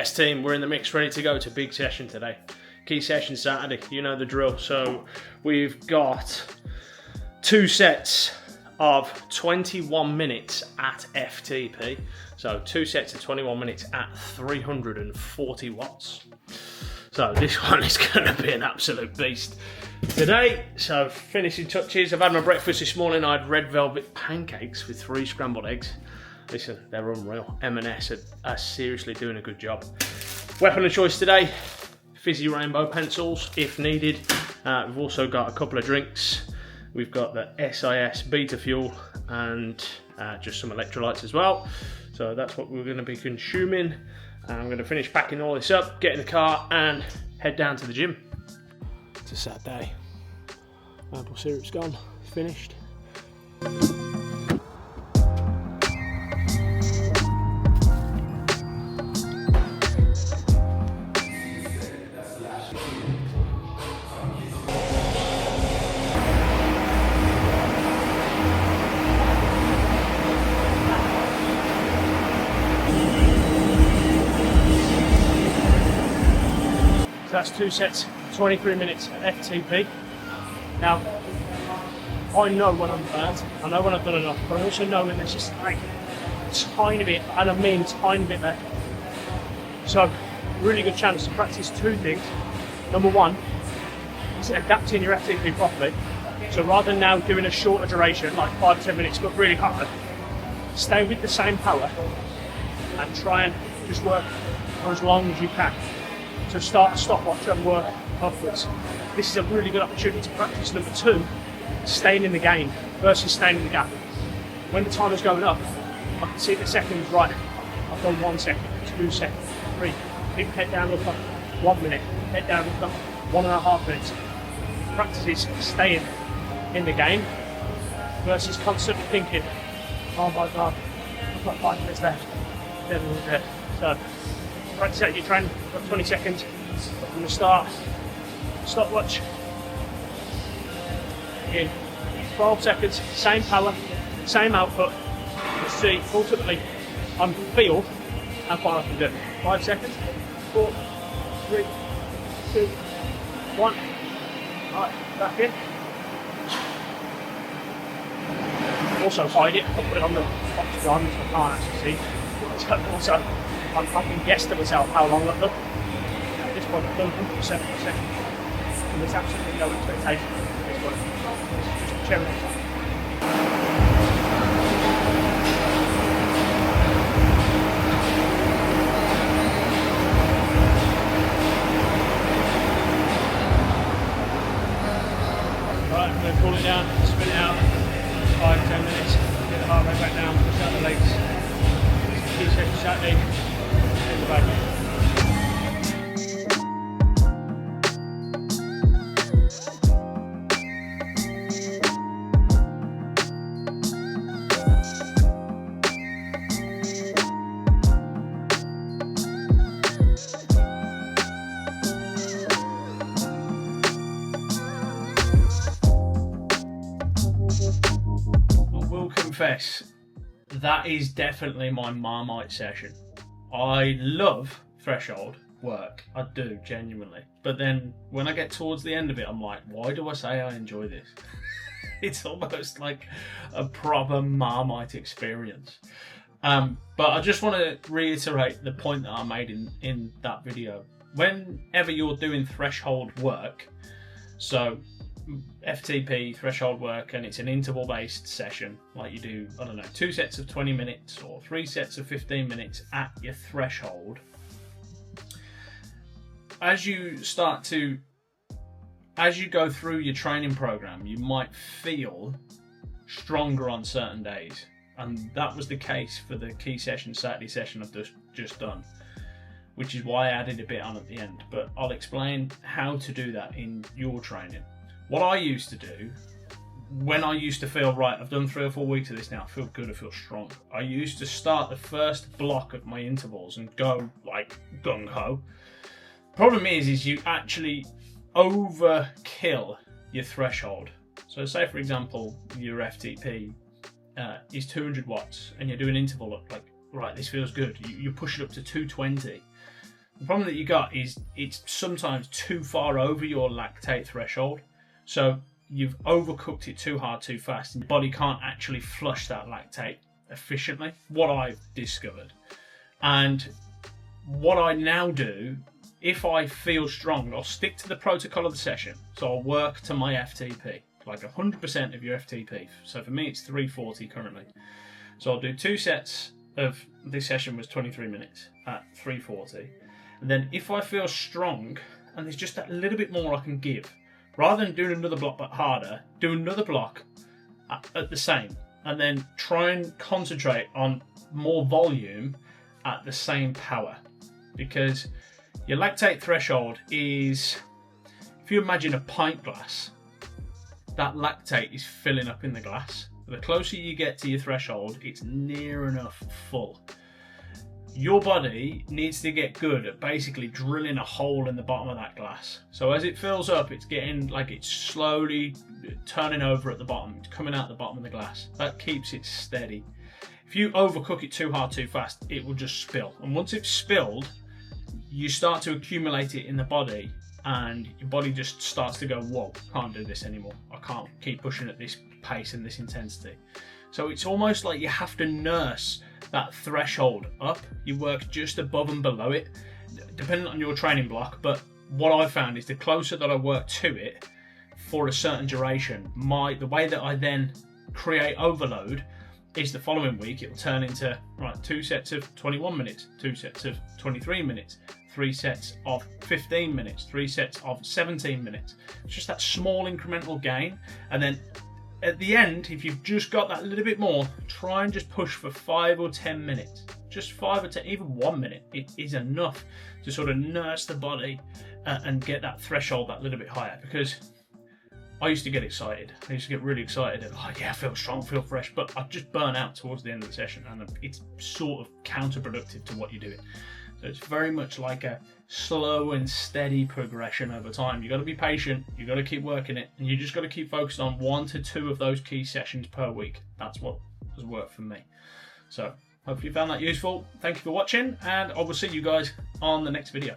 Yes team, we're in the mix, ready to go to big session today. Key session Saturday, you know the drill. So we've got 2 sets of 21 minutes at FTP. So 2 sets of 21 minutes at 340 watts. So this one is going to be an absolute beast today. So finishing touches, I've had my breakfast this morning. I had red velvet pancakes with 3 scrambled eggs. Listen, they're unreal. M&S are seriously doing a good job. Weapon of choice today, fizzy rainbow pencils if needed. We've also got a couple of drinks. We've got the SIS Beta Fuel and just some electrolytes as well. So that's what we're going to be consuming. I'm going to finish packing all this up, get in the car and head down to the gym. It's a sad day. Maple syrup's gone, finished. That's 2 sets, 23 minutes at FTP. Now, I know when I'm burnt, I know when I've done enough, but I also know when there's just like a tiny bit, and I mean tiny bit there. So, really good chance to practice 2 things. Number 1 is adapting your FTP properly. So rather than now doing a shorter duration, like 5-10 minutes, but really hard, stay with the same power and try and just work for as long as you can. So start a stopwatch and work upwards. This is a really good opportunity to practice. Number 2, staying in the game versus staying in the gap. When the timer's going up, I can see the seconds right. I've done 1 second, 2 seconds, 3. Keep head down, look up, 1 minute. Head down, look up, 1.5 minutes. Practice is staying in the game versus constantly thinking, oh my God, I've got 5 minutes left. So practice at your training, got 20 seconds from the start. Stopwatch. Again, 12 seconds, same power, same output. You'll see, ultimately, I'm feel how far I can do. 5 seconds, 4, 3, 2, 1. Right, back in. Also hide it, I'll put it on the octagon so I can't actually see. So also, I can guess to myself how long I've done. At this point, I've done 100% per second. And there's absolutely no expectation at this point. It's just cherry on top. Right, I'm going to cool it down, spin it out, 5-10 minutes, get the heart rate back down, push out the legs. Key session Saturday. I will confess, that is definitely my Marmite session. I love threshold work, I do, genuinely. But then when I get towards the end of it, I'm like, why do I say I enjoy this? It's almost like a proper Marmite experience. But I just want to reiterate the point that I made in that video. Whenever you're doing threshold work, so FTP threshold work, and it's an interval based session, like you do, I don't know, 2 sets of 20 minutes or 3 sets of 15 minutes at your threshold. As you go through your training program, you might feel stronger on certain days, and that was the case for the key session Saturday session I've just done, which is why I added a bit on at the end. But I'll explain how to do that in your training. What I used to do, when I used to feel, right, I've done 3 or 4 weeks of this now, I feel good, I feel strong. I used to start the first block of my intervals and go like gung-ho. Problem is you actually overkill your threshold. So say for example, your FTP is 200 watts and you're doing interval up, like, right, this feels good. You push it up to 220. The problem that you got is it's sometimes too far over your lactate threshold. So you've overcooked it too hard, too fast, and your body can't actually flush that lactate efficiently, what I've discovered. And what I now do, if I feel strong, I'll stick to the protocol of the session. So I'll work to my FTP, like 100% of your FTP. So for me, it's 340 currently. So I'll do 2 sets of this session was 23 minutes at 340. And then if I feel strong and there's just that little bit more I can give, rather than doing another block but harder, do another block at the same, and then try and concentrate on more volume at the same power. Because your lactate threshold is, if you imagine a pint glass, that lactate is filling up in the glass. The closer you get to your threshold, it's near enough full. Your body needs to get good at basically drilling a hole in the bottom of that glass. So as it fills up, it's getting like it's slowly turning over at the bottom. It's coming out the bottom of the glass. That keeps it steady. If you overcook it too hard, too fast, it will just spill. And once it's spilled, you start to accumulate it in the body, and your body just starts to go, whoa, can't do this anymore. I can't keep pushing at this pace and this intensity. So it's almost like you have to nurse that threshold up. You work just above and below it, depending on your training block. But what I've found is the closer that I work to it for a certain duration, the way that I then create overload is the following week it'll turn into 2 sets of 21 minutes, 2 sets of 23 minutes, 3 sets of 15 minutes, 3 sets of 17 minutes. It's just that small incremental gain. And then at the end, if you've just got that little bit more, try and just push for 5 or 10 minutes. Just 5 or 10, even 1 minute, it is enough to sort of nurse the body and get that threshold that little bit higher. Because I used to get excited. I used to get really excited and I feel strong, feel fresh, but I just burn out towards the end of the session, and it's sort of counterproductive to what you're doing. So it's very much like a slow and steady progression over time. You've got to be patient, you've got to keep working it, and you just got to keep focused on 1 to 2 of those key sessions per week. That's what has worked for me. So hopefully you found that useful. Thank you for watching, and I will see you guys on the next video.